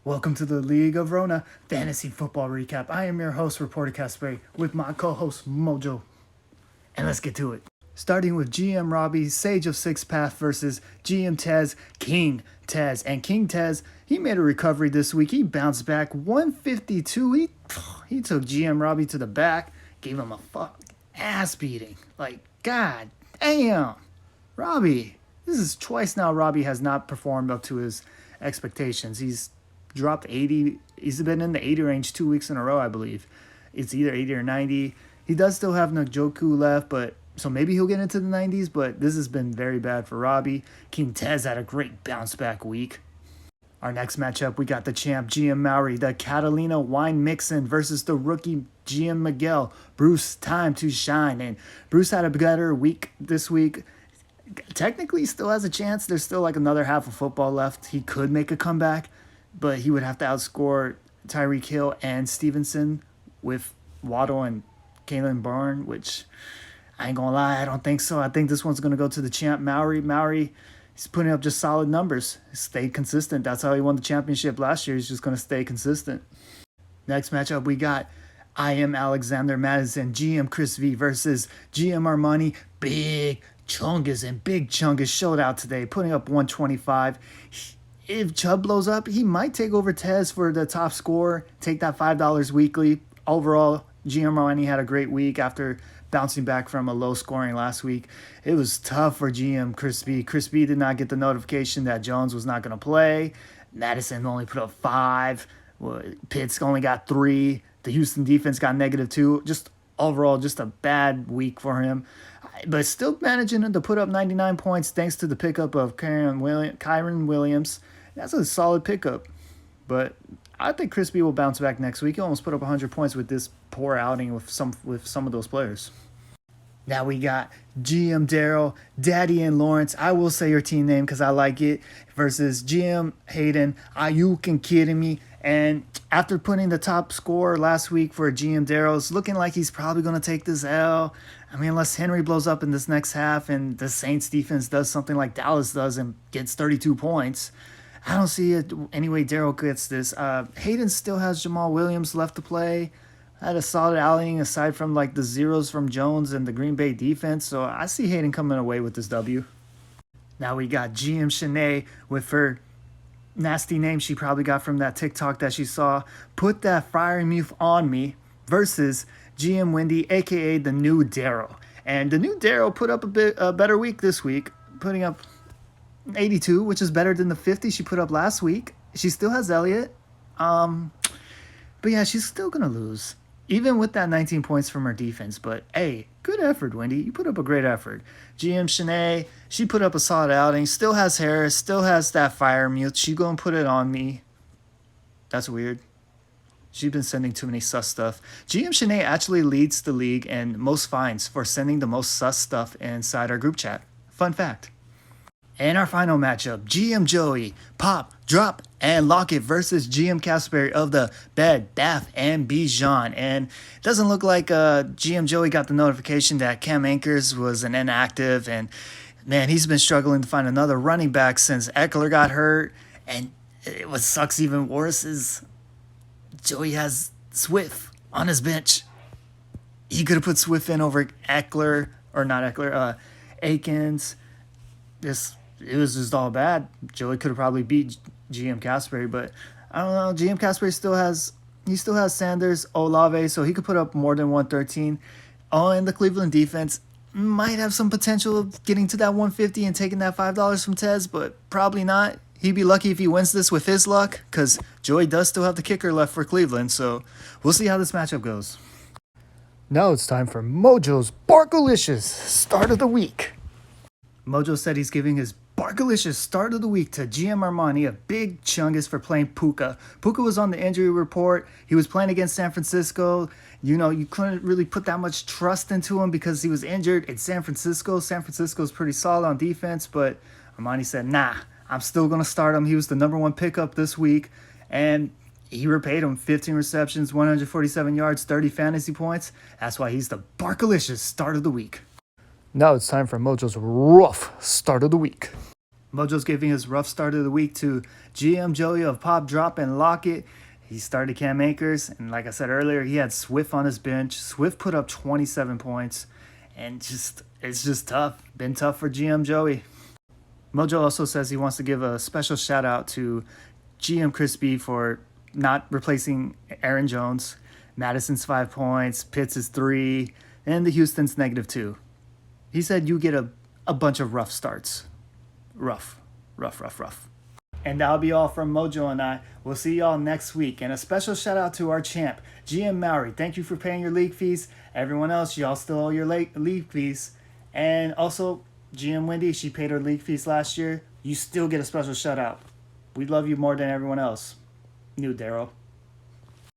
Welcome to the League of Rona Fantasy Football Recap. I am your host, Reporter Casper, with my co-host, Mojo. And let's get to it. Starting with GM Robbie, Sage of Six Path versus GM Tez, King Tez. And King Tez, he made a recovery this week. He bounced back 152. He took GM Robbie to the back, gave him a ass beating. Like, god damn. Robbie, this is twice now Robbie has not performed up to his expectations. He's dropped 80. He's been in the 80 range 2 weeks in a row, I believe. It's either 80 or 90. He does still have Njoku left, but so maybe he'll get into the 90s, but this has been very bad for Robbie. King Tez had a great bounce back week. Our next matchup, we got the champ GM Maury, the Catalina Wine Mixin versus the rookie GM Miguel. Bruce, time to shine. And Bruce had a better week this week. Technically, still has a chance. There's still like another half of football left. He could make a comeback, but he would have to outscore Tyreek Hill and Stevenson with Waddle and Kalen Bourne, which I ain't gonna lie, I don't think so. I think this one's gonna go to the champ Maury. Maury, he's putting up just solid numbers. Stay consistent. That's how he won the championship last year. He's just gonna stay consistent. Next matchup, we got I am Alexander Madison, GM Chris V versus GM Armani. Big Chungus showed out today, putting up 125. If Chubb blows up, he might take over Tez for the top score, take that $5 weekly. Overall, GM Armani had a great week after bouncing back from a low scoring last week. It was tough for GM Chris B. Chris B did not get the notification that Jones was not going to play. Madison only put up 5. Pitts only got 3. The Houston defense got -2. Just overall, just a bad week for him. But still managing to put up 99 points thanks to the pickup of Kyren Williams. That's a solid pickup. But I think Chris B will bounce back next week. He almost put up 100 points with this poor outing with some of those players. Now we got GM Daryl, Daddy and Lawrence. I will say your team name because I like it. Versus GM Hayden. Are you kidding me? And after putting the top score last week for GM Daryl, it's looking like he's probably going to take this L. I mean, unless Henry blows up in this next half and the Saints defense does something like Dallas does and gets 32 points. I don't see it any way Daryl gets this. Hayden still has Jamal Williams left to play. Had a solid outing aside from like the zeros from Jones and the Green Bay defense. So I see Hayden coming away with this W. Now we got GM Shanae with her nasty name she probably got from that TikTok that she saw. Put that fire move on me versus GM Wendy, aka the new Daryl. And the new Daryl put up a better week this week, putting up 82, which is better than the 50 she put up last week. She still has Elliott. But yeah, she's still going to lose, even with that 19 points from her defense. But hey, good effort, Wendy. You put up a great effort. GM Shanae, she put up a solid outing. Still has Harris, still has that fire mute. She going to put it on me. That's weird. She's been sending too many sus stuff. GM Shanae actually leads the league in most fines for sending the most sus stuff inside our group chat. Fun fact. And our final matchup, GM Joey, Pop, Drop, and Lockett versus GM Casper of the Bed, Bath, and Bijan. And it doesn't look like GM Joey got the notification that Cam Akers was an inactive. And man, he's been struggling to find another running back since Eckler got hurt. And what sucks even worse is Joey has Swift on his bench. He could have put Swift in over Eckler, or not Eckler, Akins. It was just all bad. Joey could have probably beat GM Casper, but I don't know. GM Casper still has Sanders, Olave, so he could put up more than 113. Oh, and the Cleveland defense might have some potential of getting to that 150 and taking that $5 from Tez, but probably not. He'd be lucky if he wins this with his luck, because Joey does still have the kicker left for Cleveland, so we'll see how this matchup goes. Now it's time for Mojo's Barkalicious Start of the Week. Mojo said he's giving his Barkalicious Start of the Week to GM Armani, a big chungus for playing Puka. Puka was on the injury report. He was playing against San Francisco. You know, you couldn't really put that much trust into him because he was injured. It's San Francisco. San Francisco's pretty solid on defense, but Armani said, nah, I'm still going to start him. He was the number 1 pickup this week, and he repaid him 15 receptions, 147 yards, 30 fantasy points. That's why he's the Barkalicious Start of the Week. Now it's time for Mojo's Rough Start of the Week. Mojo's giving his rough start of the week to GM Joey of Pop, Drop, and Lockett. He started Cam Akers, and like I said earlier, he had Swift on his bench. Swift put up 27 points, and it's just tough. Been tough for GM Joey. Mojo also says he wants to give a special shout out to GM Chris B for not replacing Aaron Jones. Madison's 5 points, Pitts is 3, and the Houston's -2. He said you get a bunch of rough starts. Rough. And that'll be all from Mojo and I. We'll see y'all next week. And a special shout out to our champ, GM Mowry. Thank you for paying your league fees. Everyone else, y'all still owe your league fees. And also, GM Wendy, she paid her league fees last year. You still get a special shout out. We love you more than everyone else. New Daryl.